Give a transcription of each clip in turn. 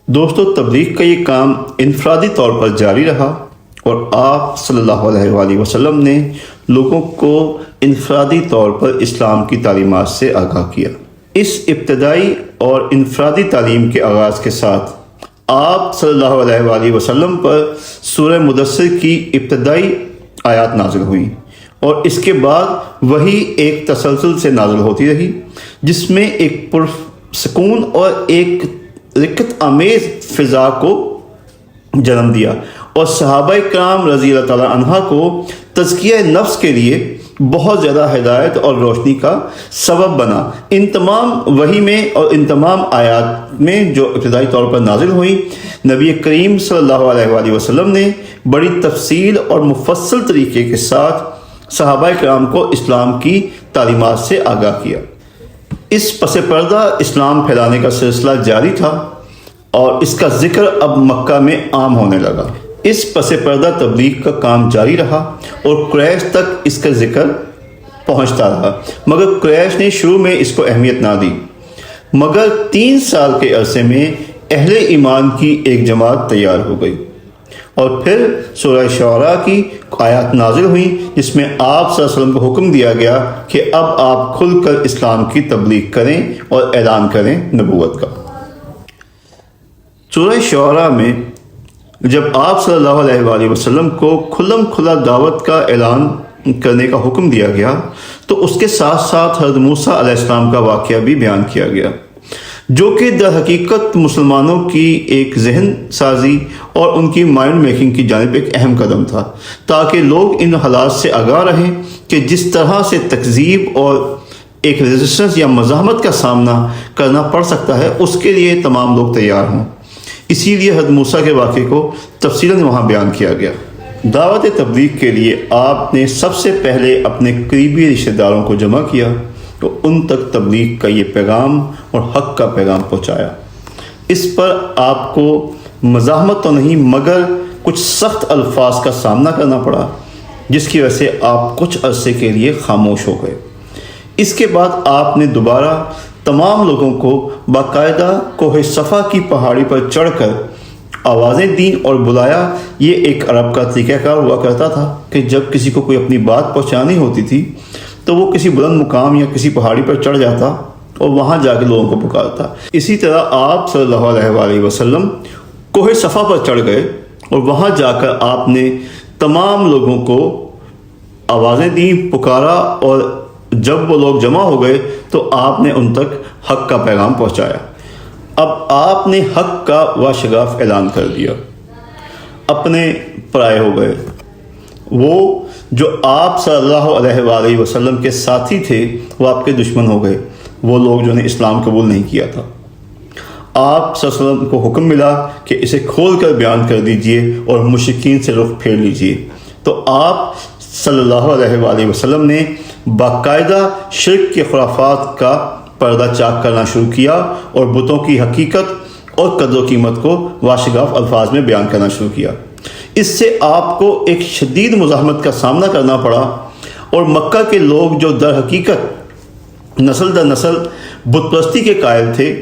دوستو، تبلیغ کا یہ کام انفرادی طور پر جاری رہا اور آپ صلی اللہ علیہ وآلہ وسلم نے لوگوں کو انفرادی طور پر اسلام کی تعلیمات سے آگاہ کیا۔ اس ابتدائی اور انفرادی تعلیم کے آغاز کے ساتھ آپ صلی اللہ علیہ وآلہ وسلم پر سورہ مدثر کی ابتدائی آیات نازل ہوئیں اور اس کے بعد وہی ایک تسلسل سے نازل ہوتی رہی، جس میں ایک پرسکون اور ایک رقت آمیز فضا کو جنم دیا اور صحابہ کرام رضی اللہ تعالیٰ عنہ کو تزکیہ نفس کے لیے بہت زیادہ ہدایت اور روشنی کا سبب بنا۔ ان تمام وحی میں اور ان تمام آیات میں جو ابتدائی طور پر نازل ہوئی، نبی کریم صلی اللہ علیہ وآلہ وسلم نے بڑی تفصیل اور مفصل طریقے کے ساتھ صحابہ کرام کو اسلام کی تعلیمات سے آگاہ کیا۔ اس پس پردہ اسلام پھیلانے کا سلسلہ جاری تھا اور اس کا ذکر اب مکہ میں عام ہونے لگا۔ اس پس پردہ تبلیغ کا کام جاری رہا اور قریش تک اس کا ذکر پہنچتا رہا، مگر قریش نے شروع میں اس کو اہمیت نہ دی۔ مگر 3 سال کے عرصے میں اہل ایمان کی ایک جماعت تیار ہو گئی اور پھر سورہ شعراء کی آیات نازل ہوئیں، جس میں آپ صلی اللہ علیہ وسلم کو حکم دیا گیا کہ اب آپ کھل کر اسلام کی تبلیغ کریں اور اعلان کریں نبوت کا۔ سورہ شعراء میں جب آپ صلی اللہ علیہ وآلہ وسلم کو کھلم کھلا دعوت کا اعلان کرنے کا حکم دیا گیا تو اس کے ساتھ ساتھ حضرت موسیٰ علیہ السلام کا واقعہ بھی بیان کیا گیا، جو کہ در حقیقت مسلمانوں کی ایک ذہن سازی اور ان کی مائنڈ میکنگ کی جانب ایک اہم قدم تھا، تاکہ لوگ ان حالات سے آگاہ رہیں کہ جس طرح سے تکذیب اور ایک ریزسٹنس یا مزاحمت کا سامنا کرنا پڑ سکتا ہے، اس کے لیے تمام لوگ تیار ہوں۔ اسی لیے حضرت موسیٰ کے واقعے کو تفصیلاً وہاں بیان کیا گیا۔ دعوت تبلیغ کے لیے آپ نے سب سے پہلے اپنے قریبی رشتہ داروں کو جمع کیا تو ان تک تبلیغ کا یہ پیغام اور حق کا پیغام پہنچایا۔ اس پر آپ کو مزاحمت تو نہیں مگر کچھ سخت الفاظ کا سامنا کرنا پڑا، جس کی وجہ سے آپ کچھ عرصے کے لیے خاموش ہو گئے۔ اس کے بعد آپ نے دوبارہ تمام لوگوں کو باقاعدہ کوہ صفا کی پہاڑی پر چڑھ کر آوازیں دیں اور بلایا۔ یہ ایک عرب کا طریقہ کار ہوا کرتا تھا کہ جب کسی کو کوئی اپنی بات پہنچانی ہوتی تھی تو وہ کسی بلند مقام یا کسی پہاڑی پر چڑھ جاتا اور وہاں جا کے لوگوں کو پکارتا۔ اسی طرح آپ صلی اللہ علیہ وآلہ وسلم کوہ صفا پر چڑھ گئے اور وہاں جا کر آپ نے تمام لوگوں کو آوازیں دیں، پکارا، اور جب وہ لوگ جمع ہو گئے تو آپ نے ان تک حق کا پیغام پہنچایا۔ اب آپ نے حق کا واشگاف اعلان کر دیا، اپنے پرائے ہو گئے۔ وہ جو آپ صلی اللہ علیہ وآلہ وسلم کے ساتھی تھے وہ آپ کے دشمن ہو گئے، وہ لوگ جو نے اسلام قبول نہیں کیا تھا۔ آپ صلی اللہ علیہ وسلم کو حکم ملا کہ اسے کھول کر بیان کر دیجئے اور مشرکین سے رخ پھیر لیجئے، تو آپ صلی اللہ علیہ وآلہ وسلم نے باقاعدہ شرک کے خرافات کا پردہ چاک کرنا شروع کیا اور بتوں کی حقیقت اور قدر و قیمت کو واشگاف الفاظ میں بیان کرنا شروع کیا۔ اس سے آپ کو ایک شدید مزاحمت کا سامنا کرنا پڑا اور مکہ کے لوگ جو در حقیقت نسل در نسل بت پرستی کے قائل تھے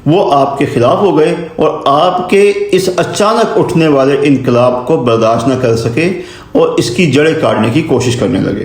وہ آپ کے خلاف ہو گئے اور آپ کے اس اچانک اٹھنے والے انقلاب کو برداشت نہ کر سکے اور اس کی جڑیں کاٹنے کی کوشش کرنے لگے۔